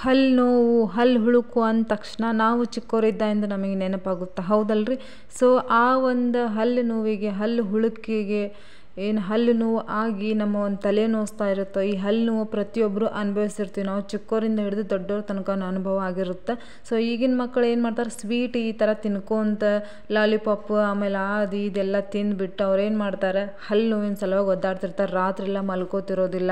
ಹಲ್ಲು ನೋವು ಹಲ್ಲು ಹುಳುಕು ಅಂದ ತಕ್ಷಣ ನಾವು ಚಿಕ್ಕವರಿದ್ದಾಗಿಂದ ನಮಗೆ ನೆನಪಾಗುತ್ತೆ ಹೌದಲ್ರಿ. ಸೊ ಆ ಒಂದು ಹಲ್ಲು ನೋವಿಗೆ ಹಲ್ಲು ಹುಳುಕಿಗೆ ಏನು ಹಲ್ಲು ನೋವು ಆಗಿ ನಮ್ಮ ಒಂದು ತಲೆ ನೋಸ್ತಾ ಇರುತ್ತೋ ಈ ಹಲ್ಲು ನೋವು ಪ್ರತಿಯೊಬ್ಬರು ಅನುಭವಿಸಿರ್ತೀವಿ. ನಾವು ಚಿಕ್ಕವರಿಂದ ಹಿಡಿದು ದೊಡ್ಡವ್ರ ತನಕ ಅನುಭವ ಆಗಿರುತ್ತೆ. ಸೊ ಈಗಿನ ಮಕ್ಕಳು ಏನು ಮಾಡ್ತಾರೆ, ಸ್ವೀಟ್ ಈ ಥರ ತಿನ್ಕೊಂತ ಲಾಲಿಪಾಪ್ ಆಮೇಲೆ ಅದು ಇದೆಲ್ಲ ತಿಂದುಬಿಟ್ಟು ಅವ್ರು ಏನು ಮಾಡ್ತಾರೆ, ಹಲ್ಲು ನೋವಿನ ಸಲುವಾಗಿ ಒದ್ದಾಡ್ತಿರ್ತಾರೆ. ರಾತ್ರಿ ಎಲ್ಲ ಮಲ್ಕೋತಿರೋದಿಲ್ಲ,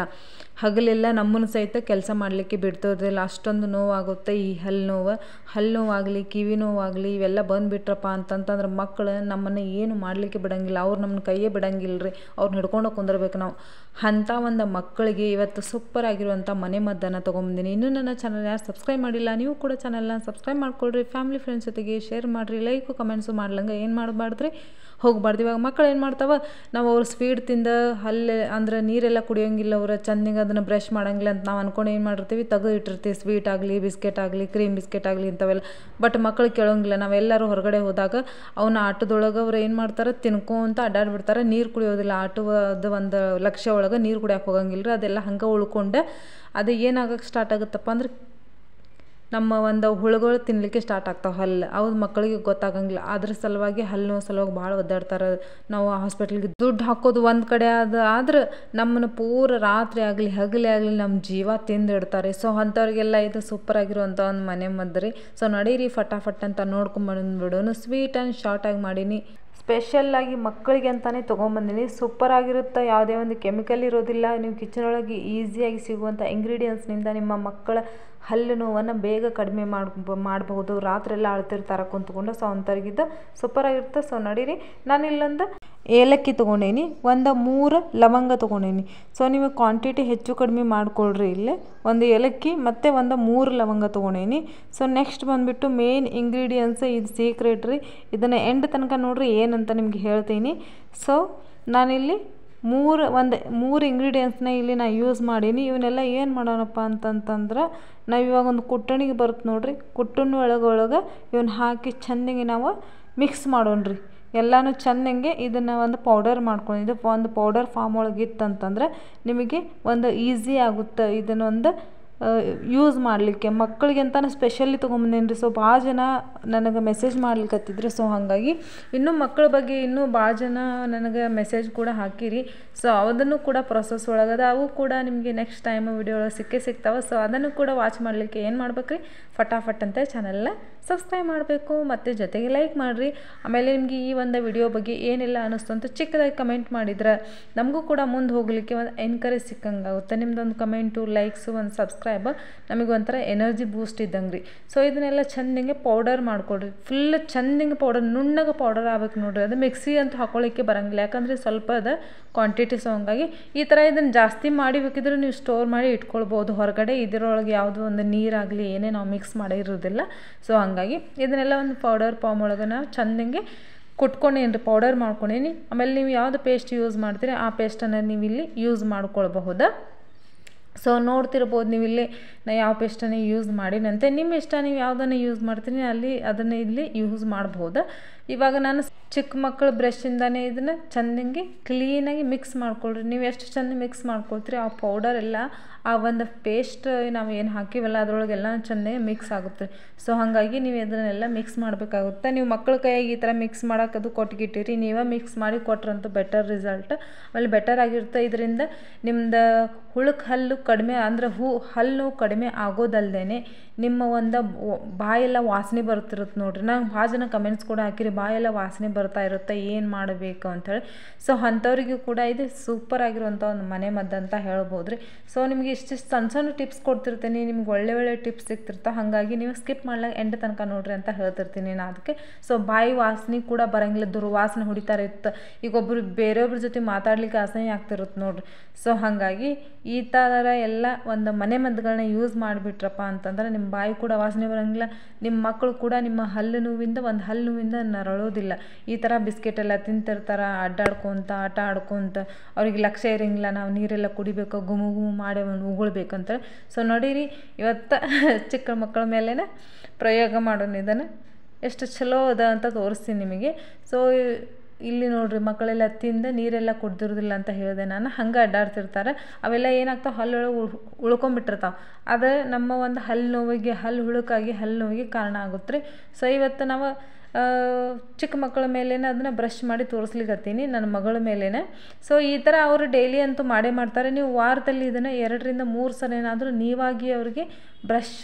ಹಗಲೆಲ್ಲ ನಮ್ಮನ್ನು ಸಹಿತ ಕೆಲಸ ಮಾಡಲಿಕ್ಕೆ ಬಿಡ್ತಿರೋದಿಲ್ಲ. ಅಷ್ಟೊಂದು ನೋವಾಗುತ್ತೆ ಈ ಹಲ್ಲು ನೋವಾಗಲಿ ಕಿವಿ ನೋವಾಗಲಿ ಇವೆಲ್ಲ ಬಂದುಬಿಟ್ರಪ್ಪ ಅಂತಂತಂದ್ರೆ ಮಕ್ಕಳು ನಮ್ಮನ್ನು ಏನು ಮಾಡಲಿಕ್ಕೆ ಬಿಡೋಂಗಿಲ್ಲ. ಅವ್ರು ನಮ್ಮನ್ನ ಕೈಯೇ ಬಿಡೋಂಗಿಲ್ಲ ರೀ, ಅವ್ರನ್ನ ಹಿಡ್ಕೊಂಡು ಕುಂದಿರ್ಬೇಕು ನಾವು. ಅಂಥ ಒಂದು ಮಕ್ಕಳಿಗೆ ಇವತ್ತು ಸೂಪರ್ ಆಗಿರುವಂಥ ಮನೆ ಮದ್ದನ್ನು ತೊಗೊಂಬಂದಿನಿ. ಇನ್ನೂ ನನ್ನ ಚಾನಲ್ ಯಾರು ಸಬ್ಸ್ಕ್ರೈಬ್ ಮಾಡಿಲ್ಲ, ನೀವು ಕೂಡ ಚಾನಲ್ನ ಸಬ್ಸ್ಕ್ರೈಬ್ ಮಾಡ್ಕೊಳ್ರಿ. ಫ್ಯಾಮಿಲಿ ಫ್ರೆಂಡ್ಸ್ ಜೊತೆಗೆ ಶೇರ್ ಮಾಡಿರಿ, ಲೈಕು ಕಮೆಂಟ್ಸು ಮಾಡ್ಲಂಗೆ ಏನು ಮಾಡಬಾರ್ದ್ರಿ, ಹೋಗ್ಬಾರ್ದು. ಇವಾಗ ಮಕ್ಕಳು ಏನು ಮಾಡ್ತಾವೆ, ನಾವು ಅವ್ರು ಸ್ವೀಟ್ ತಿಂದು ಹಲ್ಲು ಅಂದ್ರೆ ನೀರೆಲ್ಲ ಕುಡಿಯೋಂಗಿಲ್ಲ, ಅವ್ರು ಚೆಂದಿಗೆ ಅದನ್ನು ಬ್ರಷ್ ಮಾಡೋಂಗಿಲ್ಲ ಅಂತ ನಾವು ಅಂದ್ಕೊಂಡು ಏನು ಮಾಡಿರ್ತೀವಿ, ತೆಗೆದು ಇಟ್ಟಿರ್ತೀವಿ. ಸ್ವೀಟ್ ಆಗಲಿ ಬಿಸ್ಕೆಟ್ ಆಗಲಿ ಕ್ರೀಮ್ ಬಿಸ್ಕೆಟ್ ಆಗಲಿ ಇಂಥವೆಲ್ಲ. ಬಟ್ ಮಕ್ಕಳು ಕೇಳೋಂಗಿಲ್ಲ. ನಾವೆಲ್ಲರೂ ಹೊರಗಡೆ ಹೋದಾಗ ಅವನ್ನ ಆಟದೊಳಗೆ ಅವ್ರು ಏನು ಮಾಡ್ತಾರೆ, ತಿನ್ಕೊಂತ ಅಡ್ಡಾಡ್ಬಿಡ್ತಾರೆ, ನೀರು ಕುಡಿಯೋದಿಲ್ಲ. ಆಟದ ಒಂದು ಲಕ್ಷ್ಯ ಒಳಗೆ ನೀರು ಕುಡಿಯೋಕೆ ಹೋಗಂಗಿಲ್ಲ ರೀ. ಅದೆಲ್ಲ ಹಂಗೆ ಉಳ್ಕೊಂಡು ಅದು ಏನಾಗಕ್ಕೆ ಸ್ಟಾರ್ಟ್ ಆಗುತ್ತಪ್ಪ ಅಂದ್ರೆ ನಮ್ಮ ಒಂದು ಹುಳುಗಳು ತಿನ್ನಲಿಕ್ಕೆ ಸ್ಟಾರ್ಟ್ ಆಗ್ತಾವೆ ಹಲ್ಲು. ಅವ್ರು ಮಕ್ಕಳಿಗೆ ಗೊತ್ತಾಗಂಗಿಲ್ಲ. ಅದ್ರ ಸಲುವಾಗಿ ಹಲ್ಲು ನೋವು ಸಲುವಾಗಿ ಭಾಳ ಒದ್ದಾಡ್ತಾರೆ. ನಾವು ಹಾಸ್ಪಿಟ್ಲಿಗೆ ದುಡ್ಡು ಹಾಕೋದು ಒಂದು ಕಡೆ ಆದ್ರೆ ನಮ್ಮನ್ನು ಪೂರ ರಾತ್ರಿ ಆಗಲಿ ಹಗಲೇ ಆಗಲಿ ನಮ್ಮ ಜೀವ ತಿಂದಿಡ್ತಾರೆ. ಸೊ ಅಂಥವ್ರಿಗೆಲ್ಲ ಇದು ಸೂಪರ್ ಆಗಿರುವಂಥ ಒಂದು ಮನೆ ಮದ್ದು ರೀ. ಸೊ ನಡೀರಿ ಫಟಾಫಟ್ ಅಂತ ನೋಡ್ಕೊಂಬಂದ್ಬಿಡೋನು. ಸ್ವೀಟ್ ಆ್ಯಂಡ್ ಶಾರ್ಟಾಗಿ ಮಾಡೀನಿ, ಸ್ಪೆಷಲ್ಲಾಗಿ ಮಕ್ಕಳಿಗೆ ಅಂತಲೇ ತೊಗೊಂಬಂದಿನಿ. ಸೂಪರ್ ಆಗಿರುತ್ತೆ, ಯಾವುದೇ ಒಂದು ಕೆಮಿಕಲ್ ಇರೋದಿಲ್ಲ. ನೀವು ಕಿಚನ್ ಒಳಗೆ ಈಸಿಯಾಗಿ ಸಿಗುವಂಥ ಇಂಗ್ರೀಡಿಯೆಂಟ್ಸ್ನಿಂದ ನಿಮ್ಮ ಮಕ್ಕಳ ಹಲ್ಲು ನೋವನ್ನು ಬೇಗ ಕಡಿಮೆ ಮಾಡಬಹುದು. ರಾತ್ರಿ ಎಲ್ಲ ಅಳ್ತಿರ್ತಾರೆ ಕುಂತ್ಕೊಂಡು. ಸೊ ಅಂಥವ್ರಿಗಿದ್ದು ಸೂಪರ್ ಆಗಿರುತ್ತೆ. ಸೊ ನಡೀರಿ, ನಾನು ಇಲ್ಲೊಂದು ಏಲಕ್ಕಿ ತೊಗೊಂಡೇನಿ, ಒಂದು 3 ಲವಂಗ ತೊಗೊಂಡೇನಿ. ಸೊ ನೀವು ಕ್ವಾಂಟಿಟಿ ಹೆಚ್ಚು ಕಡಿಮೆ ಮಾಡ್ಕೊಳ್ರಿ. ಇಲ್ಲಿ ಒಂದು ಏಲಕ್ಕಿ ಮತ್ತು ಒಂದು 3 ಲವಂಗ ತೊಗೊಂಡೇನಿ. ಸೊ ನೆಕ್ಸ್ಟ್ ಬಂದುಬಿಟ್ಟು ಮೇನ್ ಇಂಗ್ರೀಡಿಯೆಂಟ್ಸ್, ಇದು ಸೀಕ್ರೆಟ್ ರೀ. ಇದನ್ನು ಎಂಡ್ ತನಕ ನೋಡ್ರಿ ಏನಂತ ನಿಮ್ಗೆ ಹೇಳ್ತೀನಿ. ಸೊ ನಾನಿಲ್ಲಿ 3 ಇಂಗ್ರೀಡಿಯೆಂಟ್ಸ್ನ ಇಲ್ಲಿ ನಾನು ಯೂಸ್ ಮಾಡೀನಿ. ಇವನ್ನೆಲ್ಲ ಏನು ಮಾಡೋಣಪ್ಪ ಅಂತಂತಂದ್ರೆ, ನಾವು ಇವಾಗ ಒಂದು ಕುಟ್ಟಣಿಗೆ ಬರುತ್ತೆ ನೋಡ್ರಿ, ಕುಟ್ಟಣಿ ಒಳಗೆ ಇವನ್ನ ಹಾಕಿ ಚೆಂದಿಗೆ ನಾವು ಮಿಕ್ಸ್ ಮಾಡೋಣ್ರಿ. ಎಲ್ಲನೂ ಚೆಂದಂಗೆ ಇದನ್ನು ಒಂದು ಪೌಡರ್ ಮಾಡ್ಕೊಂಡು, ಇದು ಒಂದು ಪೌಡರ್ ಫಾರ್ಮ್ ಒಳಗೆ ಇತ್ತಂತಂದ್ರೆ ನಿಮಗೆ ಒಂದು ಈಸಿ ಆಗುತ್ತೆ ಇದನ್ನೊಂದು ಯೂಸ್ ಮಾಡಲಿಕ್ಕೆ. ಮಕ್ಕಳಿಗೆ ಅಂತಾನೆ ಸ್ಪೆಷಲಿ ತೊಗೊಂಬಂದೇನಿ ರೀ. ಸೊ ಭಾಳ ಜನ ನನಗೆ ಮೆಸೇಜ್ ಮಾಡ್ಲಿಕ್ಕತ್ತಿದ್ರು. ಸೊ ಹಾಗಾಗಿ ಇನ್ನೂ ಮಕ್ಕಳ ಬಗ್ಗೆ ಇನ್ನೂ ಭಾಳ ಜನ ನನಗೆ ಮೆಸೇಜ್ ಕೂಡ ಹಾಕಿರಿ. ಸೊ ಅದನ್ನು ಕೂಡ ಪ್ರೊಸೆಸ್ ಒಳಗದ, ಅವು ಕೂಡ ನಿಮಗೆ ನೆಕ್ಸ್ಟ್ ಟೈಮ್ ವಿಡಿಯೋ ಒಳಗೆ ಸಿಗ್ತಾವೆ. ಸೊ ಅದನ್ನು ಕೂಡ ವಾಚ್ ಮಾಡಲಿಕ್ಕೆ ಏನು ಮಾಡ್ಬೇಕು ರೀ, ಫಟಾಫಟ್ ಅಂತ ಚಾನಲ್ನ ಸಬ್ಸ್ಕ್ರೈಬ್ ಮಾಡಬೇಕು ಮತ್ತು ಜೊತೆಗೆ ಲೈಕ್ ಮಾಡಿರಿ. ಆಮೇಲೆ ನಿಮಗೆ ಈ ಒಂದು ವಿಡಿಯೋ ಬಗ್ಗೆ ಏನೆಲ್ಲ ಅನ್ನಿಸ್ತು ಅಂತ ಚಿಕ್ಕದಾಗಿ ಕಮೆಂಟ್ ಮಾಡಿದ್ರೆ ನಮಗೂ ಕೂಡ ಮುಂದೆ ಹೋಗಲಿಕ್ಕೆ ಒಂದು ಎನ್ಕರೇಜ್ ಸಿಕ್ಕಂಗಾಗುತ್ತೆ. ನಿಮ್ಮದೊಂದು ಕಮೆಂಟು, ಲೈಕ್ಸು, ಒಂದು ಸಬ್ಸ್ಕ್ರೈಬ್ ನಮಗೆ ಒಂಥರ ಎನರ್ಜಿ ಬೂಸ್ಟ್ ಇದ್ದಂಗೆ ರೀ. ಸೊ ಇದನ್ನೆಲ್ಲ ಚೆಂದಂಗೆ ಪೌಡರ್ ಮಾಡ್ಕೊಡ್ರಿ. ಫುಲ್ ಚೆಂದಂಗೆ ಪೌಡರ್, ನುಣ್ಣಗೆ ಪೌಡರ್ ಆಗ್ಬೇಕು ನೋಡ್ರಿ. ಅದು ಮಿಕ್ಸಿ ಅಂತ ಹಾಕೊಳ್ಳಿಕ್ಕೆ ಬರೋಂಗಿಲ್ಲ, ಯಾಕಂದರೆ ಸ್ವಲ್ಪ ಅದ ಕ್ವಾಂಟಿಟಿ. ಸೊ ಹಂಗಾಗಿ ಈ ಥರ ಇದನ್ನು ಜಾಸ್ತಿ ಮಾಡಿ ಬೇಕಿದ್ರೆ ನೀವು ಸ್ಟೋರ್ ಮಾಡಿ ಇಟ್ಕೊಳ್ಬೋದು ಹೊರಗಡೆ. ಇದರೊಳಗೆ ಯಾವುದೋ ಒಂದು ನೀರಾಗಲಿ ಏನೇ ನಾವು ಮಿಕ್ಸ್ ಮಾಡಿರೋದಿಲ್ಲ. ಸೊ ಹಂಗಾಗಿ ಇದನ್ನೆಲ್ಲ ಒಂದು ಪೌಡರ್ ಫಾರ್ಮ್ ಒಳಗೆ ನಾವು ಚೆಂದಂಗೆ ಕುಟ್ಕೊಂಡೇನಿ ರೀ, ಪೌಡರ್ ಮಾಡ್ಕೊಂಡೇನಿ. ಆಮೇಲೆ ನೀವು ಯಾವುದು ಪೇಸ್ಟ್ ಯೂಸ್ ಮಾಡ್ತೀರಿ ಆ ಪೇಸ್ಟನ್ನು ನೀವು ಇಲ್ಲಿ ಯೂಸ್ ಮಾಡ್ಕೊಳ್ಬಹುದಾ. ಸೊ ನೋಡ್ತಿರ್ಬೋದು ನೀವು ಇಲ್ಲಿ ನಾ ಯಾವ ಪೇಸ್ಟನ್ನು ಯೂಸ್ ಮಾಡಿನಂತೆ. ನಿಮ್ಮ ಇಷ್ಟ, ನೀವು ಯಾವುದನ್ನು ಯೂಸ್ ಮಾಡ್ತೀನಿ ಅದನ್ನು ಇಲ್ಲಿ ಯೂಸ್ ಮಾಡ್ಬೋದು. ಇವಾಗ ನಾನು ಚಿಕ್ಕ ಮಕ್ಕಳು ಬ್ರಷಿಂದನೇ ಇದನ್ನು ಚೆಂದಂಗೆ ಕ್ಲೀನಾಗಿ ಮಿಕ್ಸ್ ಮಾಡ್ಕೊಳ್ರಿ. ನೀವು ಎಷ್ಟು ಚೆಂದ ಮಿಕ್ಸ್ ಮಾಡ್ಕೊಳ್ತೀರಿ ಆ ಪೌಡರ್ ಎಲ್ಲ ಆ ಒಂದು ಪೇಸ್ಟ್ ನಾವು ಏನು ಹಾಕಿವಲ್ಲ ಅದರೊಳಗೆಲ್ಲ ಚೆನ್ನಾಗಿ ಮಿಕ್ಸ್ ಆಗುತ್ತೆ. ಸೊ ಹಾಗಾಗಿ ನೀವು ಇದನ್ನೆಲ್ಲ ಮಿಕ್ಸ್ ಮಾಡಬೇಕಾಗುತ್ತೆ. ನೀವು ಮಕ್ಕಳ ಕೈಯಾಗಿ ಈ ಥರ ಮಿಕ್ಸ್ ಮಾಡೋಕ್ಕದು ಕೊಟ್ಗಿಟ್ಟಿರಿ, ನೀವೇ ಮಿಕ್ಸ್ ಮಾಡಿ ಕೊಟ್ರಂತೂ ಬೆಟರ್ ರಿಸಲ್ಟ್. ಆಮೇಲೆ ಬೆಟರ್ ಆಗಿರುತ್ತೆ. ಇದರಿಂದ ನಿಮ್ದು ಹಲ್ಲು ಕಡಿಮೆ ಅಂದರೆ ಹಲ್ಲು ಕಡಿಮೆ ಆಗೋದಲ್ದೇ ನಿಮ್ಮ ಒಂದು ಬಾಯೆಲ್ಲ ವಾಸನೆ ಬರ್ತಿರುತ್ತೆ ನೋಡ್ರಿ. ನಂಗೆ ಭಾಳ ಜನ ಕಮೆಂಟ್ಸ್ ಕೂಡ ಹಾಕಿರಿ, ಬಾಯೆಲ್ಲ ವಾಸನೆ ಬರ್ತಾ ಇರುತ್ತೆ, ಏನು ಮಾಡಬೇಕು ಅಂಥೇಳಿ. ಸೊ ಅಂಥವ್ರಿಗೂ ಕೂಡ ಇದು ಸೂಪರ್ ಆಗಿರುವಂಥ ಒಂದು ಮನೆ ಮದ್ದು ಅಂತ ಹೇಳ್ಬೋದು ರೀ. ಸೊ ನಿಮಗೆ ಇಷ್ಟಿಷ್ಟು ಸಣ್ಣ ಟಿಪ್ಸ್ ಕೊಡ್ತಿರ್ತೀನಿ, ನಿಮ್ಗೆ ಒಳ್ಳೆ ಟಿಪ್ಸ್ ಸಿಗ್ತಿರ್ತಾವೆ. ಹಾಗಾಗಿ ನೀವು ಸ್ಕಿಪ್ ಮಾಡ್ಲಾಗ ಎಂಡ್ ತನಕ ನೋಡ್ರಿ ಅಂತ ಹೇಳ್ತಿರ್ತೀನಿ ನಾನು ಅದಕ್ಕೆ. ಸೊ ಬಾಯಿ ವಾಸನೆ ಕೂಡ ಬರೋಂಗಿಲ್ಲ, ದುರ್ವಾಸನೆ ಹೊಡಿತಾರೆ ಇತ್ತು. ಈಗ ಬೇರೆಯೊಬ್ಬರ ಜೊತೆ ಮಾತಾಡ್ಲಿಕ್ಕೆ ಅಸಹ್ಯ ಆಗ್ತಿರುತ್ತೆ ನೋಡ್ರಿ. ಸೊ ಹಾಗಾಗಿ ಈ ಥರ ಎಲ್ಲ ಒಂದು ಮನೆ ಮದ್ದುಗಳನ್ನ ಯೂಸ್ ಮಾಡಿಬಿಟ್ರಪ್ಪ ಅಂತಂದ್ರೆ ನಿಮ್ಮ ಬಾಯಿ ಕೂಡ ವಾಸನೆ ಬರೋಂಗಿಲ್ಲ, ನಿಮ್ಮ ಮಕ್ಕಳು ಕೂಡ ನಿಮ್ಮ ಹಲ್ಲು ನೋವಿಂದ ನರಳೋದಿಲ್ಲ. ಈ ಥರ ಬಿಸ್ಕೆಟ್ ಎಲ್ಲ ತಿಂತಿರ್ತಾರೆ ಅಡ್ಡಾಡ್ಕೊತ ಆಟ ಆಡ್ಕೊತ, ಅವ್ರಿಗೆ ಲಕ್ಷ್ಯ ಇರೋಂಗಿಲ್ಲ ನಾವು ನೀರೆಲ್ಲ ಕುಡಿಬೇಕು, ಗುಮು ಮಾಡಿ ಉಗುಳ್ಬೇಕಂತೇಳಿ. ಸೊ ನೋಡಿರಿ ಇವತ್ತು ಚಿಕ್ಕ ಮಕ್ಕಳ ಮೇಲೇ ಪ್ರಯೋಗ ಮಾಡೋಣ. ಇದನ್ನು ಎಷ್ಟು ಚಲೋ ಅದ ಅಂತ ತೋರಿಸ್ತೀನಿ ನಿಮಗೆ. ಸೊ ಇಲ್ಲಿ ನೋಡ್ರಿ ಮಕ್ಕಳೆಲ್ಲ ತಿಂದು ನೀರೆಲ್ಲ ಕುಡ್ದಿರೋದಿಲ್ಲ ಅಂತ ಹೇಳಿದೆ ನಾನು, ಹಂಗೆ ಅಡ್ಡಾಡ್ತಿರ್ತಾರೆ. ಅವೆಲ್ಲ ಏನಾಗ್ತಾವೆ, ಹಲ್ಲೊಳಗೆ ಉಳ್ಕೊಂಬಿಟ್ಟಿರ್ತಾವೆ. ಅದು ನಮ್ಮ ಒಂದು ಹಲ್ಲು ನೋವಿಗೆ, ಹಲ್ಲು ಹುಳುಕಾಗಿ ಹಲ್ಲು ನೋವಿಗೆ ಕಾರಣ ಆಗುತ್ತೆ ರೀ. ಸೊ ಇವತ್ತು ನಾವು ಚಿಕ್ಕ ಮಕ್ಕಳ ಮೇಲೇ ಅದನ್ನು ಬ್ರಷ್ ಮಾಡಿ ತೋರಿಸ್ಲಿಕ್ಕತ್ತೀನಿ, ನನ್ನ ಮಗಳ ಮೇಲೇ. ಸೊ ಈ ಥರ ಅವರು ಡೈಲಿ ಅಂತೂ ಮಾಡೇ ಮಾಡ್ತಾರೆ. ನೀವು ವಾರದಲ್ಲಿ ಇದನ್ನು 2ರಿಂದ 3 ಸಲ ಏನಾದರೂ ನೀವಾಗಿ ಅವ್ರಿಗೆ ಬ್ರಷ್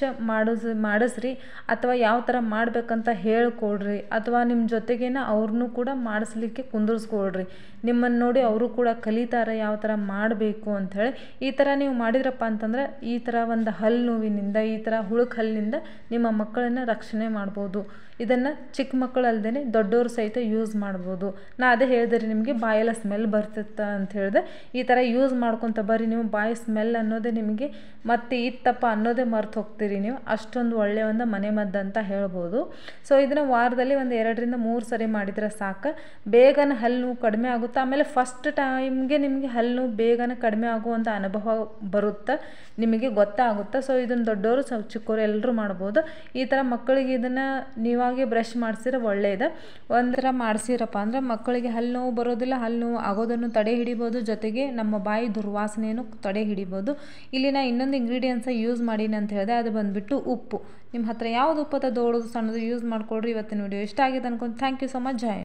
ಮಾಡಿಸ್ರಿ, ಅಥವಾ ಯಾವ ಥರ ಮಾಡಬೇಕಂತ ಹೇಳ್ಕೊಡ್ರಿ, ಅಥವಾ ನಿಮ್ಮ ಜೊತೆಗೇನ ಅವ್ರನ್ನೂ ಕೂಡ ಮಾಡಿಸ್ಲಿಕ್ಕೆ ಕುಂದರ್ಸ್ಕೊಳ್ರಿ. ನಿಮ್ಮನ್ನು ನೋಡಿ ಅವರು ಕೂಡ ಕಲಿತಾರೆ ಯಾವ ಥರ ಮಾಡಬೇಕು ಅಂಥೇಳಿ. ಈ ಥರ ನೀವು ಮಾಡಿದ್ರಪ್ಪ ಅಂತಂದ್ರೆ ಈ ಥರ ಒಂದು ಹಲ್ಲು ನೋವಿನಿಂದ, ಈ ಥರ ಹುಳುಕ್ ಹಲ್ಲಿನಿಂದ ನಿಮ್ಮ ಮಕ್ಕಳನ್ನು ರಕ್ಷಣೆ ಮಾಡ್ಬೋದು. ಇದನ್ನು ಚಿಕ್ಕ ಮಕ್ಕಳು ಅಲ್ಲದೆ ದೊಡ್ಡವರು ಸಹಿತ ಯೂಸ್ ಮಾಡ್ಬೋದು. ನಾ ಅದೇ ಹೇಳಿದೆ ರೀ ನಿಮಗೆ, ಬಾಯೆಲ್ಲ ಸ್ಮೆಲ್ ಬರ್ತಿತ್ತು ಅಂತ ಹೇಳಿದೆ. ಈ ಥರ ಯೂಸ್ ಮಾಡ್ಕೊತ ಬರ್ರಿ, ನೀವು ಬಾಯಿ ಸ್ಮೆಲ್ ಅನ್ನೋದೇ ನಿಮಗೆ ಮತ್ತೆ ಇತ್ತಪ್ಪ ಅನ್ನೋದೇ ಮರ್ತು ಹೋಗ್ತೀರಿ ನೀವು. ಅಷ್ಟೊಂದು ಒಳ್ಳೆಯ ಒಂದು ಮನೆಮದ್ದು ಅಂತ ಹೇಳ್ಬೋದು. ಸೊ ಇದನ್ನು ವಾರದಲ್ಲಿ ಒಂದು 2ರಿಂದ 3 ಸರಿ ಮಾಡಿದರೆ ಸಾಕು, ಬೇಗನೆ ಹಲ್ಲು ನೋವು ಕಡಿಮೆ ಆಗುತ್ತೆ. ಆಮೇಲೆ ಫಸ್ಟ್ ಟೈಮ್ಗೆ ನಿಮಗೆ ಹಲ್ಲು ನೋವು ಬೇಗನೆ ಕಡಿಮೆ ಆಗುವಂಥ ಅನುಭವ ಬರುತ್ತೆ, ನಿಮಗೆ ಗೊತ್ತಾಗುತ್ತೆ. ಸೊ ಇದನ್ನು ದೊಡ್ಡವರು ಚಿಕ್ಕವರು ಎಲ್ಲರೂ ಮಾಡ್ಬೋದು. ಈ ಥರ ಮಕ್ಕಳಿಗೆ ಇದನ್ನು ನೀವಾಗೆ ಬ್ರಷ್ ಮಾಡಿಸಿದ್ರೆ ಒಳ್ಳೆಯದು. ಒಂಥರ ಮಾಡಿಸಿರಪ್ಪ ಅಂದರೆ ಮಕ್ಕಳಿಗೆ ಹಲ್ಲು ನೋವು ಬರೋದಿಲ್ಲ, ಹಲ್ಲು ನೋವು ಆಗೋದನ್ನು ತಡೆ ಹಿಡಿಬೋದು, ಜೊತೆಗೆ ನಮ್ಮ ಬಾಯಿ ದುರ್ವಾಸನೆಯನ್ನು ತಡೆ ಹಿಡಿಬೋದು. ಇಲ್ಲಿ ನಾ ಇನ್ನೊಂದು ಇಂಗ್ರೀಡಿಯೆಂಟ್ಸ ಯೂಸ್ ಮಾಡೀನಿ ಅಂತ ಹೇಳಿದೆ, ಅದು ಬಂದುಬಿಟ್ಟು ಉಪ್ಪು. ನಿಮ್ಮ ಹತ್ರ ಯಾವುದು ಉಪ್ಪು ದೊಡ್ಡದು ಸಣ್ಣದು ಯೂಸ್ ಮಾಡ್ಕೊಳ್ರಿ. ಇವತ್ತಿನ ವಿಡಿಯೋ ಇಷ್ಟ ಆಗಿದೆ ಅನ್ಕೊಂಡು thank you so much. Jai